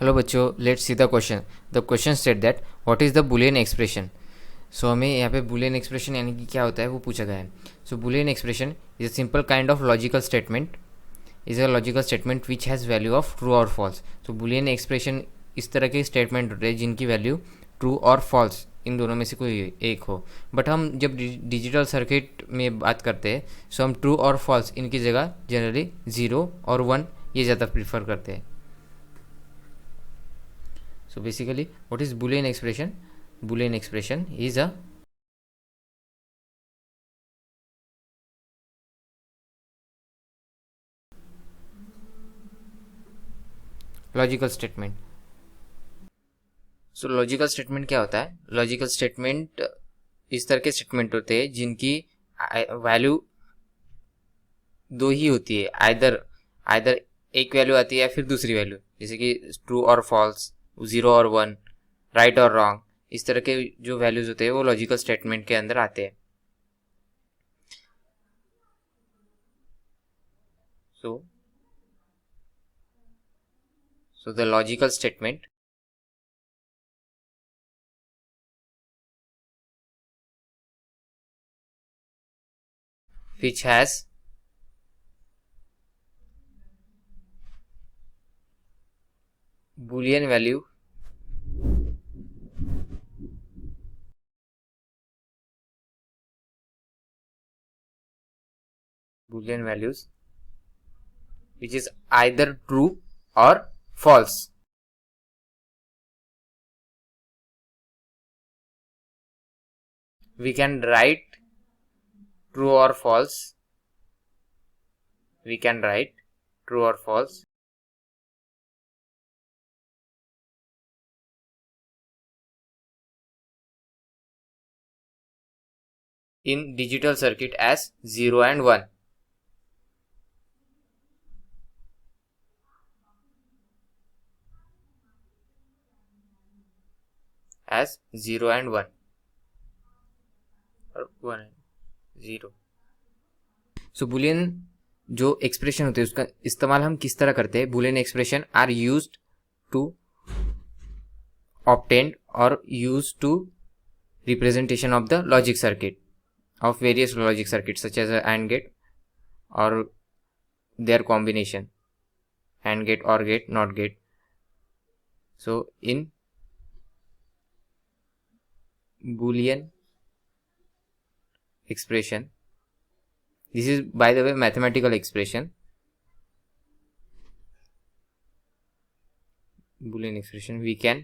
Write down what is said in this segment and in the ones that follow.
Hello बच्चों, let's see the question. The question state that what is the Boolean expression. So हमें यहाँ पे Boolean expression यानी कि क्या होता है वो पूछा गया है. So Boolean expression is a simple kind of logical statement. Is a logical statement which has value of true और फॉल्स. तो बुलियन एक्सप्रेशन इस तरह के स्टेटमेंट होते हैं जिनकी वैल्यू ट्रू और फॉल्स इन दोनों में से कोई एक हो. बट हम जब डिजिटल सर्किट में बात करते हैं सो हम ट्रू और फॉल्स इनकी जगह जनरली 0 और 1 ये ज़्यादा प्रीफर करते हैं. So basically, what is Boolean expression? Boolean expression is a logical statement. So logical statement क्या होता है? लॉजिकल स्टेटमेंट इस तरह के स्टेटमेंट होते हैं जिनकी वैल्यू दो ही होती है. आइदर आइदर एक वैल्यू आती है या फिर दूसरी वैल्यू, जैसे कि ट्रू और फॉल्स, 0 और 1, राइट और रॉन्ग. इस तरह के जो वैल्यूज होते हैं वो लॉजिकल स्टेटमेंट के अंदर आते हैं. So the logical statement which has Boolean value Boolean values which is either true or false. We can write true or false. We can write true or false in digital circuit as 0 and 1. As 0 and 1 or 1 and 0. So boolean जो expression होते हैं उसका इस्तेमाल हम किस तरह करते हैं? Boolean expression are used to obtained or used to representation of the logic circuit of various logic circuits such as a AND gate or their combination, AND gate, OR gate, NOT gate. So in Boolean expression, this is by the way mathematical expression. Boolean expression we can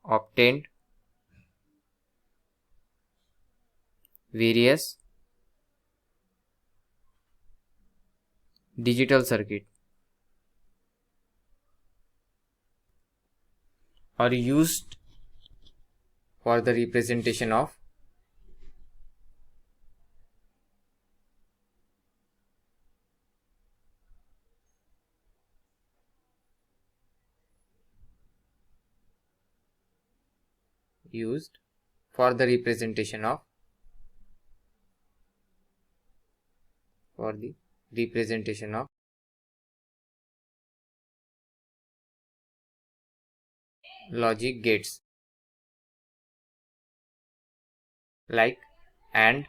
obtain various digital circuit are used for the representation of used for the representation of logic gates like AND,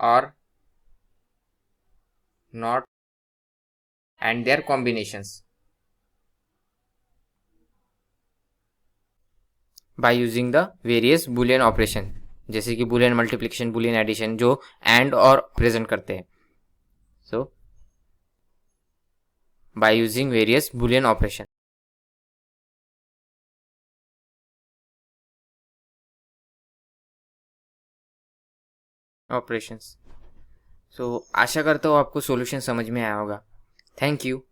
OR, NOT and their combinations by using the various boolean operation, जैसे कि boolean multiplication, boolean addition जो AND और present करते हैं. So by using various boolean operations. So आशा करता हूँ आपको solution समझ में आया होगा. Thank you.